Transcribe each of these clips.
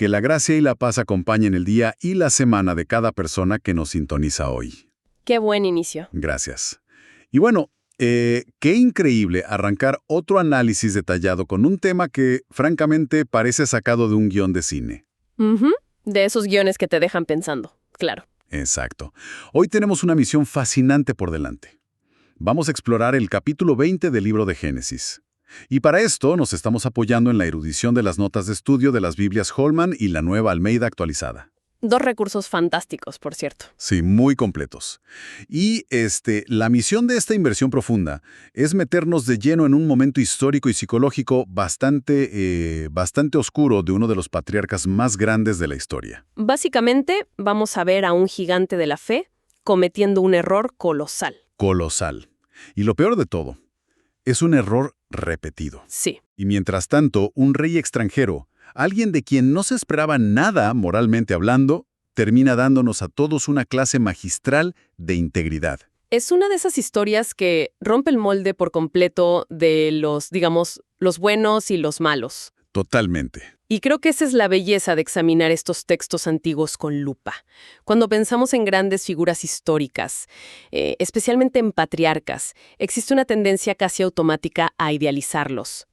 Que la gracia y la paz acompañen el día y la semana de cada persona que nos sintoniza hoy. Qué buen inicio. Gracias. Y bueno, qué increíble arrancar otro análisis detallado con un tema que, francamente, parece sacado de un guión de cine. Ujú. De esos guiones que te dejan pensando, claro. Exacto. Hoy tenemos una misión fascinante por delante. Vamos a explorar el capítulo 20 del libro de Génesis. Y para esto nos estamos apoyando en la erudición de las notas de estudio de las Biblias Holman y la Nueva Almeida actualizada. Dos recursos fantásticos, por cierto. Sí, muy completos. Y la misión de esta inversión profunda es meternos de lleno en un momento histórico y psicológico bastante oscuro de uno de los patriarcas más grandes de la historia. Básicamente, vamos a ver a un gigante de la fe cometiendo un error colosal. Colosal. Y lo peor de todo, es un error repetido. Sí. Y mientras tanto, un rey extranjero, alguien de quien no se esperaba nada moralmente hablando, termina dándonos a todos una clase magistral de integridad. Es una de esas historias que rompe el molde por completo de los buenos y los malos. Totalmente. Y creo que esa es la belleza de examinar estos textos antiguos con lupa. Cuando pensamos en grandes figuras históricas, especialmente en patriarcas, existe una tendencia casi automática a idealizarlos.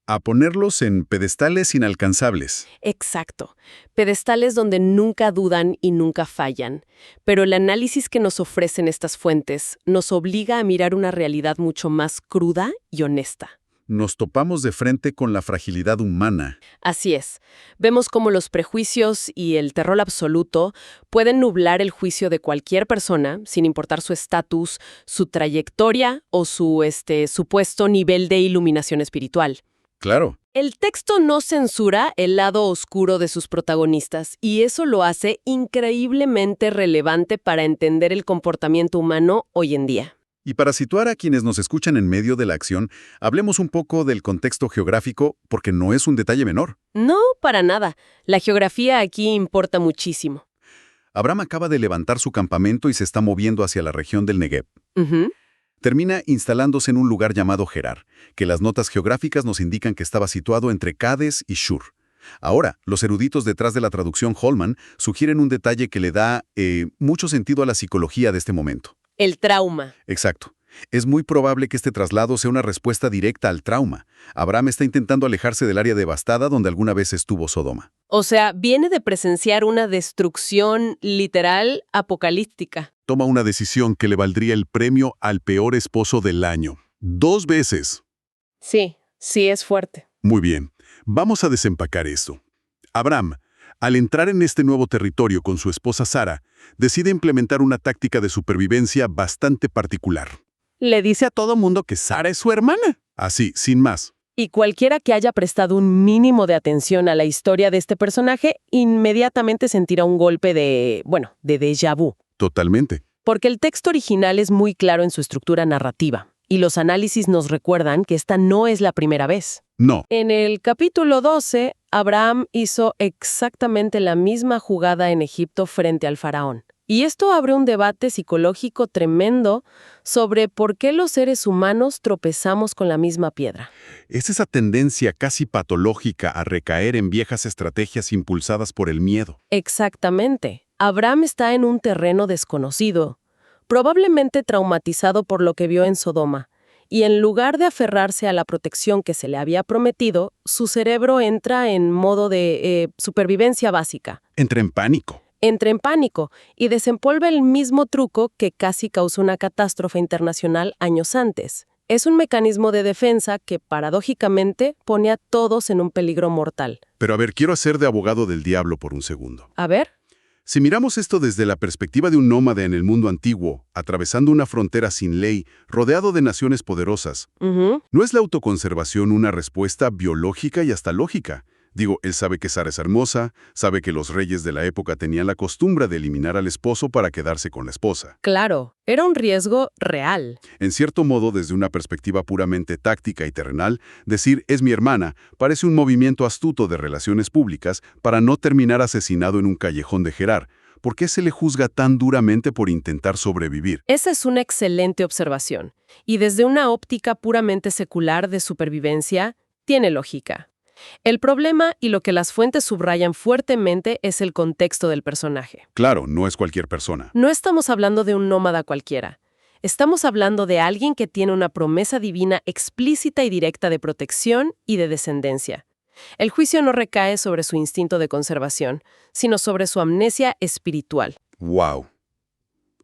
A ponerlos en pedestales inalcanzables. Exacto. Pedestales donde nunca dudan y nunca fallan. Pero el análisis que nos ofrecen estas fuentes nos obliga a mirar una realidad mucho más cruda y honesta. Nos topamos de frente con la fragilidad humana. Así es. Vemos cómo los prejuicios y el terror absoluto pueden nublar el juicio de cualquier persona, sin importar su estatus, su trayectoria o su supuesto nivel de iluminación espiritual. Claro. El texto no censura el lado oscuro de sus protagonistas, y eso lo hace increíblemente relevante para entender el comportamiento humano hoy en día. Y para situar a quienes nos escuchan en medio de la acción, hablemos un poco del contexto geográfico, porque no es un detalle menor. No, para nada. La geografía aquí importa muchísimo. Abraham acaba de levantar su campamento y se está moviendo hacia la región del Negev. Termina instalándose en un lugar llamado Gerar, que las notas geográficas nos indican que estaba situado entre Cades y Shur. Ahora, los eruditos detrás de la traducción Holman sugieren un detalle que le da mucho sentido a la psicología de este momento. El trauma. Exacto. Es muy probable que este traslado sea una respuesta directa al trauma. Abraham está intentando alejarse del área devastada donde alguna vez estuvo Sodoma. O sea, viene de presenciar una destrucción literal apocalíptica. Toma una decisión que le valdría el premio al peor esposo del año. 2 veces. Sí es fuerte. Muy bien. Vamos a desempacar esto. Abraham, al entrar en este nuevo territorio con su esposa Sara, decide implementar una táctica de supervivencia bastante particular. Le dice a todo mundo Que Sara es su hermana. Así, sin más. Y cualquiera que haya prestado un mínimo de atención a la historia de este personaje, inmediatamente sentirá un golpe de déjà vu. Totalmente. Porque el texto original es muy claro en su estructura narrativa, y los análisis nos recuerdan que esta no es la primera vez. No. En el capítulo 12, Abraham hizo exactamente la misma jugada en Egipto frente al faraón. Y esto abre un debate psicológico tremendo sobre por qué los seres humanos tropezamos con la misma piedra. Es esa tendencia casi patológica a recaer en viejas estrategias impulsadas por el miedo. Exactamente. Abraham está en un terreno desconocido, probablemente traumatizado por lo que vio en Sodoma, y en lugar de aferrarse a la protección que se le había prometido, su cerebro entra en modo de supervivencia básica. Entra en pánico Y desempolva el mismo truco que casi causó una catástrofe internacional años antes. Es un mecanismo de defensa que, paradójicamente, pone a todos en un peligro mortal. Pero a ver, quiero hacer de abogado del diablo por un segundo. A ver. Si miramos esto desde la perspectiva de un nómada en el mundo antiguo, atravesando una frontera sin ley, rodeado de naciones poderosas, ¿no es la autoconservación una respuesta biológica y hasta lógica? Digo, él sabe que Sara es hermosa, sabe que los reyes de la época tenían la costumbre de eliminar al esposo para quedarse con la esposa. Claro, era un riesgo real. En cierto modo, desde una perspectiva puramente táctica y terrenal, decir «es mi hermana» parece un movimiento astuto de relaciones públicas para no terminar asesinado en un callejón de Gerar. ¿Por qué se le juzga tan duramente por intentar sobrevivir? Esa es una excelente observación. Y desde una óptica puramente secular de supervivencia, tiene lógica. El problema y lo que las fuentes subrayan fuertemente es el contexto del personaje. Claro, no es cualquier persona. No estamos hablando de un nómada cualquiera. Estamos hablando de alguien que tiene una promesa divina explícita y directa de protección y de descendencia. El juicio no recae sobre su instinto de conservación, sino sobre su amnesia espiritual. ¡Wow!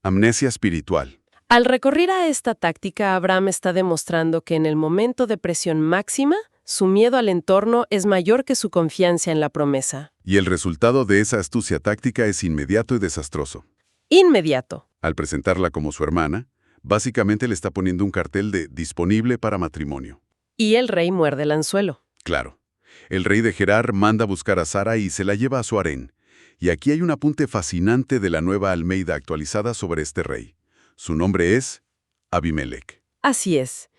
Amnesia espiritual. Al recurrir a esta táctica, Abraham está demostrando que en el momento de presión máxima, su miedo al entorno es mayor que su confianza en la promesa. Y el resultado de esa astucia táctica es inmediato y desastroso. Inmediato. Al presentarla como su hermana, básicamente le está poniendo un cartel de disponible para matrimonio. Y el rey muerde el anzuelo. Claro. El rey de Gerar manda a buscar a Sara y se la lleva a su harén. Y aquí hay un apunte fascinante de la nueva Almeida actualizada sobre este rey. Su nombre es Abimelec. Así es.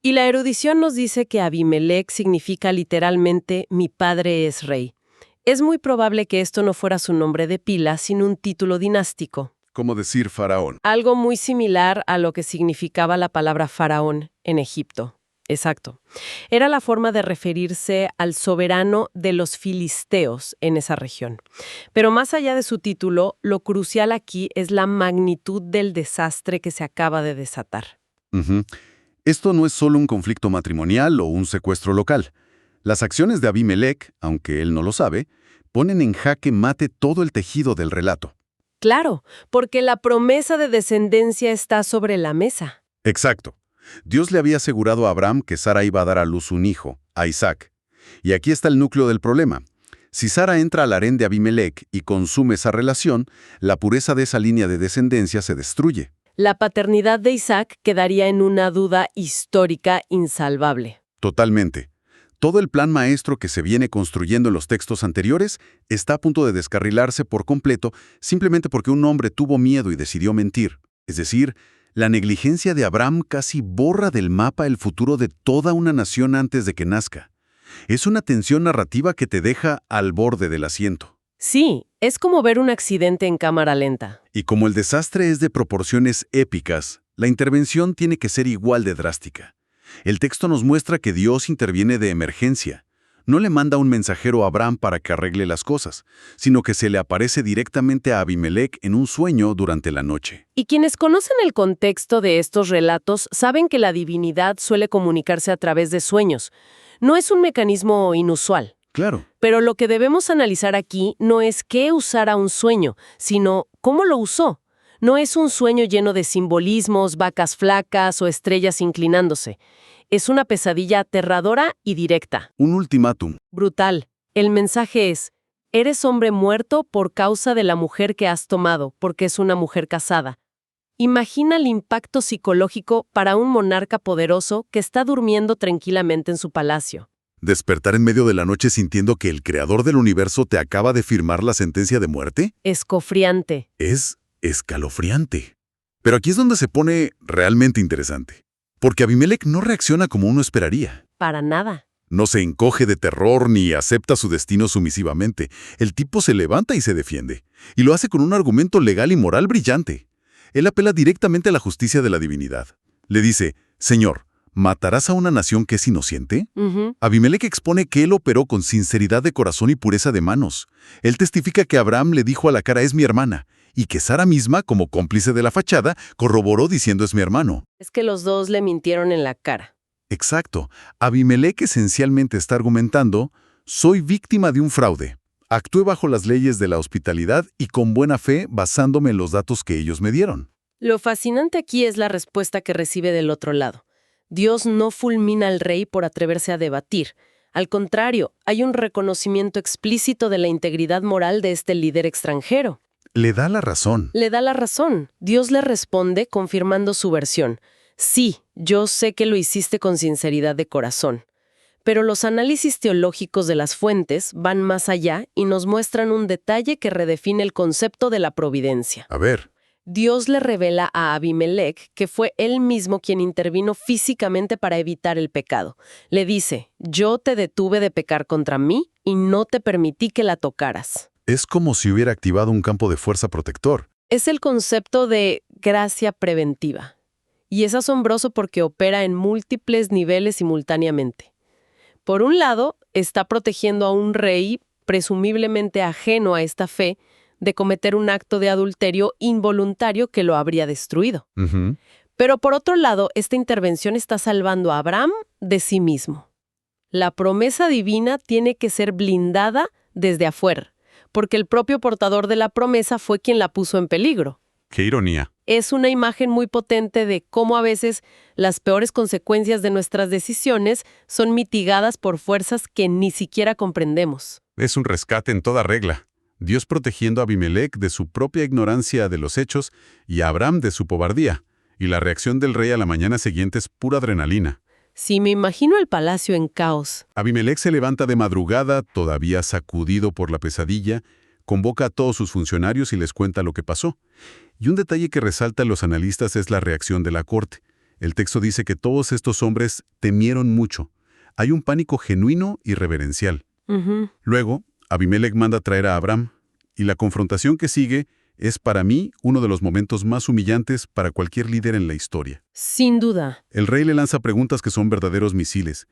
Y la erudición nos dice que Abimelec significa literalmente «mi padre es rey». Es muy probable que esto no fuera su nombre de pila, sino un título dinástico. Como decir faraón. Algo muy similar a lo que significaba la palabra faraón en Egipto. Exacto. Era la forma de referirse al soberano de los filisteos en esa región. Pero más allá de su título, lo crucial aquí es la magnitud del desastre que se acaba de desatar. Esto no es solo un conflicto matrimonial o un secuestro local. Las acciones de Abimelec, aunque él no lo sabe, ponen en jaque mate todo el tejido del relato. Claro, porque la promesa de descendencia está sobre la mesa. Exacto. Dios le había asegurado a Abraham que Sara iba a dar a luz un hijo, a Isaac. Y aquí está el núcleo del problema. Si Sara entra al harén de Abimelec y consume esa relación, la pureza de esa línea de descendencia se destruye. La paternidad de Isaac quedaría en una duda histórica insalvable. Totalmente. Todo el plan maestro que se viene construyendo en los textos anteriores está a punto de descarrilarse por completo simplemente porque un hombre tuvo miedo y decidió mentir. Es decir, la negligencia de Abraham casi borra del mapa el futuro de toda una nación antes de que nazca. Es una tensión narrativa que te deja al borde del asiento. Sí, es como ver un accidente en cámara lenta. Y como el desastre es de proporciones épicas, la intervención tiene que ser igual de drástica. El texto nos muestra que Dios interviene de emergencia. No le manda un mensajero a Abraham para que arregle las cosas, sino que se le aparece directamente a Abimelec en un sueño durante la noche. Y quienes conocen el contexto de estos relatos saben que la divinidad suele comunicarse a través de sueños. No es un mecanismo inusual. Claro. Pero lo que debemos analizar aquí no es qué usara un sueño, sino cómo lo usó. No es un sueño lleno de simbolismos, vacas flacas o estrellas inclinándose. Es una pesadilla aterradora y directa. Un ultimátum. Brutal. El mensaje es, eres hombre muerto por causa de la mujer que has tomado, porque es una mujer casada. Imagina el impacto psicológico para un monarca poderoso que está durmiendo tranquilamente en su palacio. ¿Despertar en medio de la noche sintiendo que el creador del universo te acaba de firmar la sentencia de muerte? Escofriante. Es escalofriante. Pero aquí es donde se pone realmente interesante. Porque Abimelec no reacciona como uno esperaría. Para nada. No se encoge de terror ni acepta su destino sumisivamente. El tipo se levanta y se defiende. Y lo hace con un argumento legal y moral brillante. Él apela directamente a la justicia de la divinidad. Le dice, Señor, ¿matarás a una nación que es inocente? Abimelec expone que él operó con sinceridad de corazón y pureza de manos. Él testifica que Abraham le dijo a la cara, es mi hermana, y que Sara misma, como cómplice de la fachada, corroboró diciendo es mi hermano. Es que los dos le mintieron en la cara. Exacto. Abimelec esencialmente está argumentando, soy víctima de un fraude. Actué bajo las leyes de la hospitalidad y con buena fe basándome en los datos que ellos me dieron. Lo fascinante aquí es la respuesta que recibe del otro lado. Dios no fulmina al rey por atreverse a debatir. Al contrario, hay un reconocimiento explícito de la integridad moral de este líder extranjero. Le da la razón. Le da la razón. Dios le responde confirmando su versión. Sí, yo sé que lo hiciste con sinceridad de corazón. Pero los análisis teológicos de las fuentes van más allá y nos muestran un detalle que redefine el concepto de la providencia. A ver. Dios le revela a Abimelec que fue él mismo quien intervino físicamente para evitar el pecado. Le dice, yo te detuve de pecar contra mí y no te permití que la tocaras. Es como si hubiera activado un campo de fuerza protector. Es el concepto de gracia preventiva. Y es asombroso porque opera en múltiples niveles simultáneamente. Por un lado, está protegiendo a un rey presumiblemente ajeno a esta fe de cometer un acto de adulterio involuntario que lo habría destruido. Ujú. Pero por otro lado, esta intervención está salvando a Abraham de sí mismo. La promesa divina tiene que ser blindada desde afuera, porque el propio portador de la promesa fue quien la puso en peligro. ¡Qué ironía! Es una imagen muy potente de cómo a veces las peores consecuencias de nuestras decisiones son mitigadas por fuerzas que ni siquiera comprendemos. Es un rescate en toda regla. Dios protegiendo a Abimelec de su propia ignorancia de los hechos y a Abraham de su cobardía. Y la reacción del rey a la mañana siguiente es pura adrenalina. Sí, me imagino el palacio en caos. Abimelec se levanta de madrugada, todavía sacudido por la pesadilla, convoca a todos sus funcionarios y les cuenta lo que pasó. Y un detalle que resaltan los analistas es la reacción de la corte. El texto dice que todos estos hombres temieron mucho. Hay un pánico genuino y reverencial. Luego, Abimelec manda traer a Abraham, y la confrontación que sigue es para mí uno de los momentos más humillantes para cualquier líder en la historia. Sin duda. El rey le lanza preguntas que son verdaderos misiles.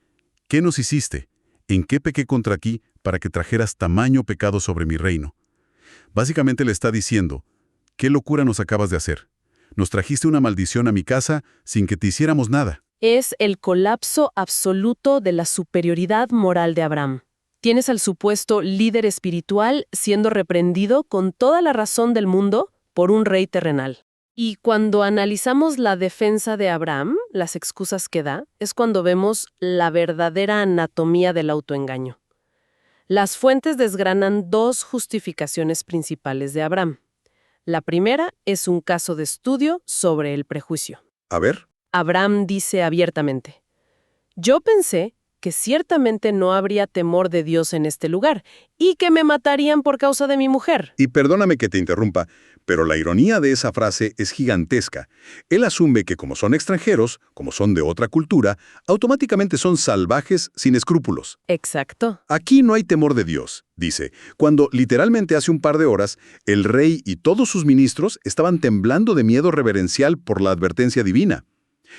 ¿Qué nos hiciste? ¿En qué pequé contra ti para que trajeras tamaño pecado sobre mi reino? Básicamente le está diciendo, ¿qué locura nos acabas de hacer? Nos trajiste una maldición a mi casa sin que te hiciéramos nada. Es el colapso absoluto de la superioridad moral de Abraham. Tienes al supuesto líder espiritual siendo reprendido con toda la razón del mundo por un rey terrenal. Y cuando analizamos la defensa de Abraham, las excusas que da, es cuando vemos la verdadera anatomía del autoengaño. Las fuentes desgranan dos justificaciones principales de Abraham. La primera es un caso de estudio sobre el prejuicio. A ver. Abraham dice abiertamente, yo pensé que ciertamente no habría temor de Dios en este lugar y que me matarían por causa de mi mujer. Y perdóname que te interrumpa, pero la ironía de esa frase es gigantesca. Él asume que como son extranjeros, como son de otra cultura, automáticamente son salvajes sin escrúpulos. Exacto. Aquí no hay temor de Dios, dice, cuando literalmente hace un par de horas, el rey y todos sus ministros estaban temblando de miedo reverencial por la advertencia divina.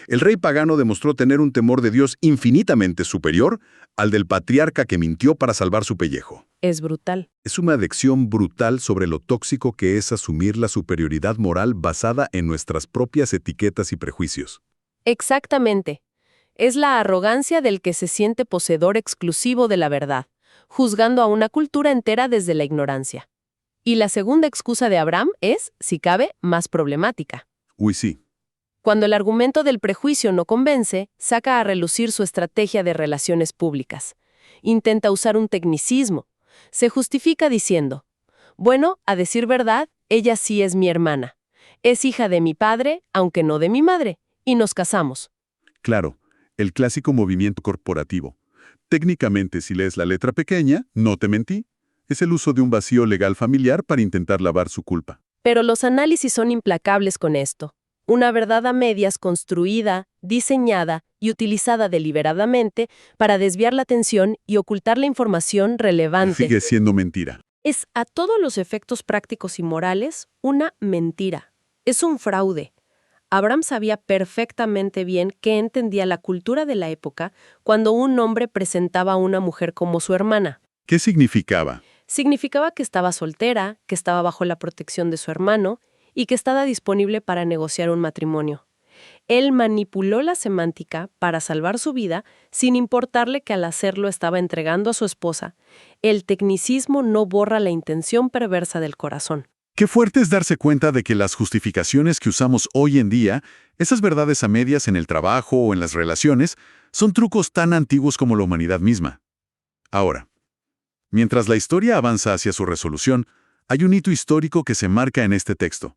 El rey pagano demostró tener un temor de Dios infinitamente superior al del patriarca que mintió para salvar su pellejo. Es brutal. Es una lección brutal sobre lo tóxico que es asumir la superioridad moral basada en nuestras propias etiquetas y prejuicios. Exactamente. Es la arrogancia del que se siente poseedor exclusivo de la verdad, juzgando a una cultura entera desde la ignorancia. Y la segunda excusa de Abraham es, si cabe, más problemática. Uy, sí. Cuando el argumento del prejuicio no convence, saca a relucir su estrategia de relaciones públicas. Intenta usar un tecnicismo. Se justifica diciendo, bueno, a decir verdad, ella sí es mi hermana. Es hija de mi padre, aunque no de mi madre, y nos casamos. Claro, el clásico movimiento corporativo. Técnicamente, si lees la letra pequeña, no te mentí. Es el uso de un vacío legal familiar para intentar lavar su culpa. Pero los análisis son implacables con esto. Una verdad a medias construida, diseñada y utilizada deliberadamente para desviar la atención y ocultar la información relevante. Sigue siendo mentira. Es, a todos los efectos prácticos y morales, una mentira. Es un fraude. Abraham sabía perfectamente bien qué entendía la cultura de la época cuando un hombre presentaba a una mujer como su hermana. ¿Qué significaba? Significaba que estaba soltera, que estaba bajo la protección de su hermano y que estaba disponible para negociar un matrimonio. Él manipuló la semántica para salvar su vida sin importarle que al hacerlo estaba entregando a su esposa. El tecnicismo no borra la intención perversa del corazón. Qué fuerte es darse cuenta de que las justificaciones que usamos hoy en día, esas verdades a medias en el trabajo o en las relaciones, son trucos tan antiguos como la humanidad misma. Ahora, mientras la historia avanza hacia su resolución, hay un hito histórico que se marca en este texto.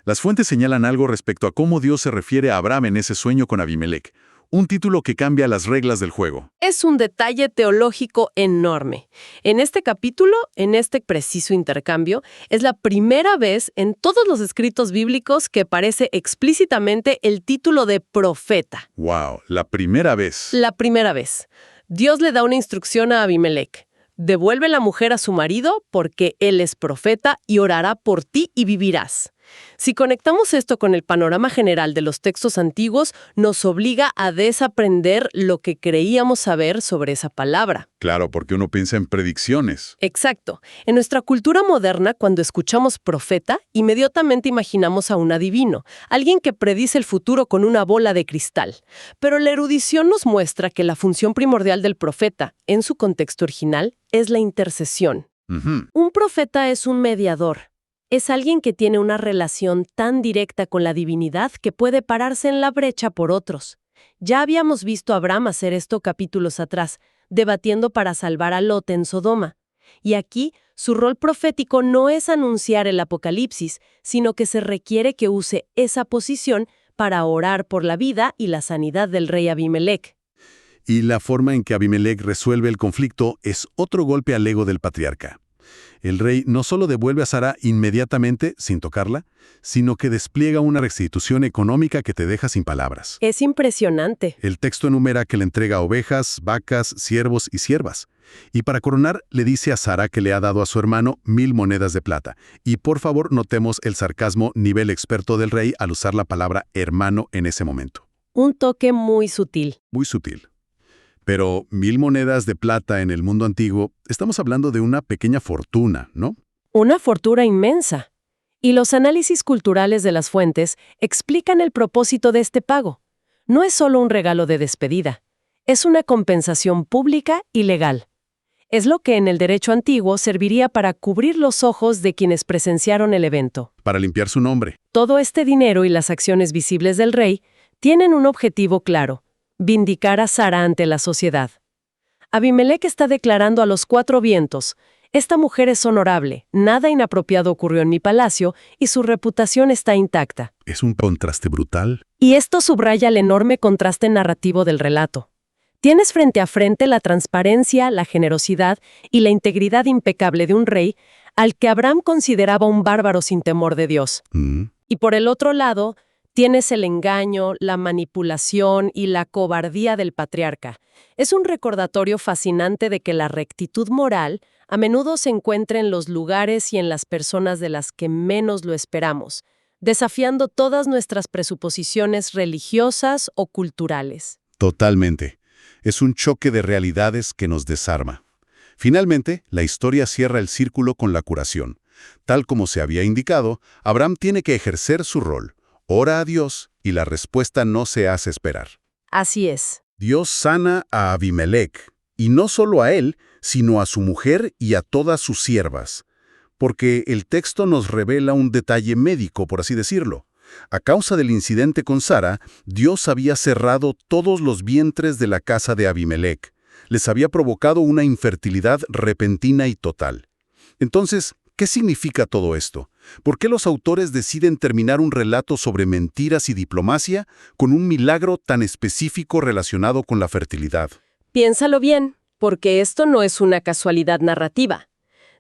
Las fuentes señalan algo respecto a cómo Dios se refiere a Abraham en ese sueño con Abimelec, un título que cambia las reglas del juego. Es un detalle teológico enorme. En este capítulo, en este preciso intercambio, es la primera vez en todos los escritos bíblicos que aparece explícitamente el título de profeta. ¡Wow! La primera vez. La primera vez. Dios le da una instrucción a Abimelec. Devuelve la mujer a su marido porque él es profeta y orará por ti y vivirás. Si conectamos esto con el panorama general de los textos antiguos, nos obliga a desaprender lo que creíamos saber sobre esa palabra. Claro, porque uno piensa en predicciones. Exacto. En nuestra cultura moderna, cuando escuchamos profeta, inmediatamente imaginamos a un adivino, alguien que predice el futuro con una bola de cristal. Pero la erudición nos muestra que la función primordial del profeta, en su contexto original, es la intercesión. Un profeta es un mediador. Es alguien que tiene una relación tan directa con la divinidad que puede pararse en la brecha por otros. Ya habíamos visto a Abraham hacer esto capítulos atrás, debatiendo para salvar a Lot en Sodoma. Y aquí, su rol profético no es anunciar el apocalipsis, sino que se requiere que use esa posición para orar por la vida y la sanidad del rey Abimelec. Y la forma en que Abimelec resuelve el conflicto es otro golpe al ego del patriarca. El rey no solo devuelve a Sara inmediatamente, sin tocarla, sino que despliega una restitución económica que te deja sin palabras. Es impresionante. El texto enumera que le entrega ovejas, vacas, siervos y siervas. Y para coronar, le dice a Sara que le ha dado a su hermano 1000 monedas de plata. Y por favor, notemos el sarcasmo nivel experto del rey al usar la palabra hermano en ese momento. Un toque muy sutil. Muy sutil. Pero 1000 monedas de plata en el mundo antiguo, estamos hablando de una pequeña fortuna, ¿no? Una fortuna inmensa. Y los análisis culturales de las fuentes explican el propósito de este pago. No es solo un regalo de despedida, es una compensación pública y legal. Es lo que en el derecho antiguo serviría para cubrir los ojos de quienes presenciaron el evento. Para limpiar su nombre. Todo este dinero y las acciones visibles del rey tienen un objetivo claro: vindicar a Sara ante la sociedad. Abimelec está declarando a los 4 vientos: esta mujer es honorable, nada inapropiado ocurrió en mi palacio y su reputación está intacta. Es un contraste brutal. Y esto subraya el enorme contraste narrativo del relato. Tienes frente a frente la transparencia, la generosidad y la integridad impecable de un rey al que Abraham consideraba un bárbaro sin temor de Dios. Y por el otro lado, tienes el engaño, la manipulación y la cobardía del patriarca. Es un recordatorio fascinante de que la rectitud moral a menudo se encuentra en los lugares y en las personas de las que menos lo esperamos, desafiando todas nuestras presuposiciones religiosas o culturales. Totalmente. Es un choque de realidades que nos desarma. Finalmente, la historia cierra el círculo con la curación. Tal como se había indicado, Abraham tiene que ejercer su rol. Ora a Dios y la respuesta no se hace esperar. Así es. Dios sana a Abimelec, y no solo a él, sino a su mujer y a todas sus siervas. Porque el texto nos revela un detalle médico, por así decirlo. A causa del incidente con Sara, Dios había cerrado todos los vientres de la casa de Abimelec. Les había provocado una infertilidad repentina y total. Entonces, ¿qué significa todo esto? ¿Por qué los autores deciden terminar un relato sobre mentiras y diplomacia con un milagro tan específico relacionado con la fertilidad? Piénsalo bien, porque esto no es una casualidad narrativa.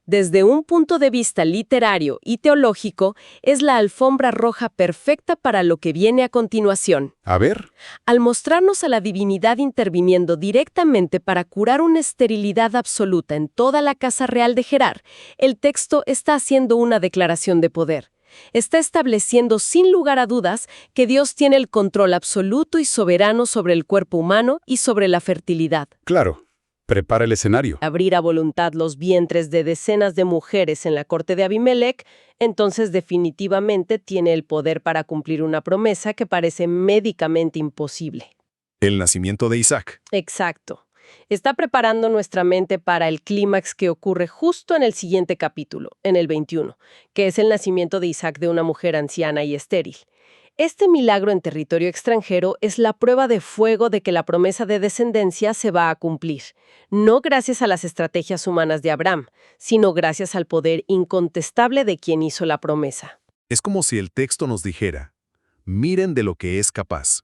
Desde un punto de vista literario y teológico, es la alfombra roja perfecta para lo que viene a continuación. A ver. Al mostrarnos a la divinidad interviniendo directamente para curar una esterilidad absoluta en toda la casa real de Gerar, el texto está haciendo una declaración de poder. Está estableciendo sin lugar a dudas que Dios tiene el control absoluto y soberano sobre el cuerpo humano y sobre la fertilidad. Claro. Prepara el escenario. Abrir a voluntad los vientres de decenas de mujeres en la corte de Abimelec, entonces definitivamente tiene el poder para cumplir una promesa que parece médicamente imposible. El nacimiento de Isaac. Exacto. Está preparando nuestra mente para el clímax que ocurre justo en el siguiente capítulo, en el 21, que es el nacimiento de Isaac de una mujer anciana y estéril. Este milagro en territorio extranjero es la prueba de fuego de que la promesa de descendencia se va a cumplir, no gracias a las estrategias humanas de Abraham, sino gracias al poder incontestable de quien hizo la promesa. Es como si el texto nos dijera: miren de lo que es capaz.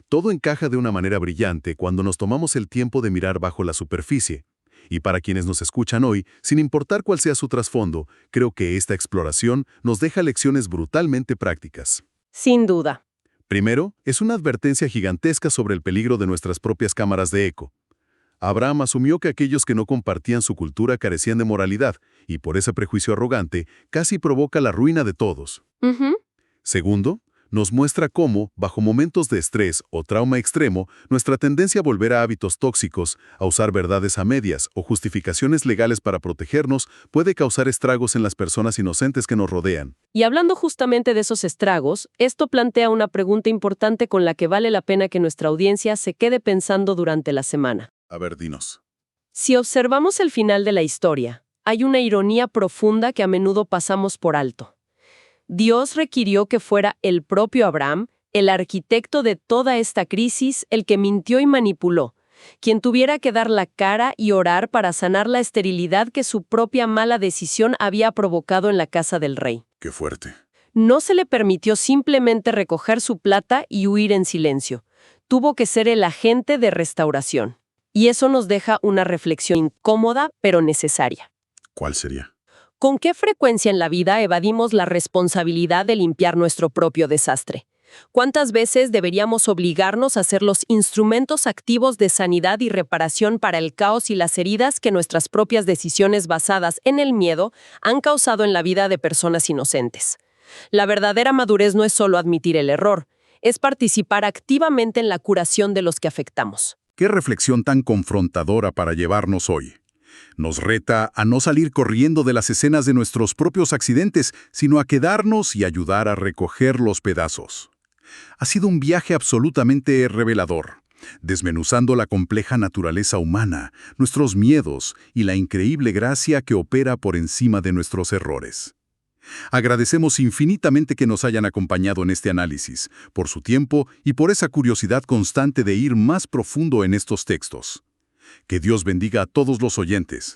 Todo encaja de una manera brillante cuando nos tomamos el tiempo de mirar bajo la superficie. Y para quienes nos escuchan hoy, sin importar cuál sea su trasfondo, creo que esta exploración nos deja lecciones brutalmente prácticas. Sin duda. Primero, es una advertencia gigantesca sobre el peligro de nuestras propias cámaras de eco. Abraham asumió que aquellos que no compartían su cultura carecían de moralidad, y por ese prejuicio arrogante, casi provoca la ruina de todos. Ujú. Segundo, nos muestra cómo, bajo momentos de estrés o trauma extremo, nuestra tendencia a volver a hábitos tóxicos, a usar verdades a medias o justificaciones legales para protegernos, puede causar estragos en las personas inocentes que nos rodean. Y hablando justamente de esos estragos, esto plantea una pregunta importante con la que vale la pena que nuestra audiencia se quede pensando durante la semana. A ver, dinos. Si observamos el final de la historia, hay una ironía profunda que a menudo pasamos por alto. Dios requirió que fuera el propio Abraham, el arquitecto de toda esta crisis, el que mintió y manipuló, quien tuviera que dar la cara y orar para sanar la esterilidad que su propia mala decisión había provocado en la casa del rey. Qué fuerte. No se le permitió simplemente recoger su plata y huir en silencio. Tuvo que ser el agente de restauración. Y eso nos deja una reflexión incómoda, pero necesaria. ¿Cuál sería? ¿Con qué frecuencia en la vida evadimos la responsabilidad de limpiar nuestro propio desastre? ¿Cuántas veces deberíamos obligarnos a ser los instrumentos activos de sanidad y reparación para el caos y las heridas que nuestras propias decisiones basadas en el miedo han causado en la vida de personas inocentes? La verdadera madurez no es solo admitir el error, es participar activamente en la curación de los que afectamos. Qué reflexión tan confrontadora para llevarnos hoy. Nos reta a no salir corriendo de las escenas de nuestros propios accidentes, sino a quedarnos y ayudar a recoger los pedazos. Ha sido un viaje absolutamente revelador, desmenuzando la compleja naturaleza humana, nuestros miedos y la increíble gracia que opera por encima de nuestros errores. Agradecemos infinitamente que nos hayan acompañado en este análisis, por su tiempo y por esa curiosidad constante de ir más profundo en estos textos. Que Dios bendiga a todos los oyentes.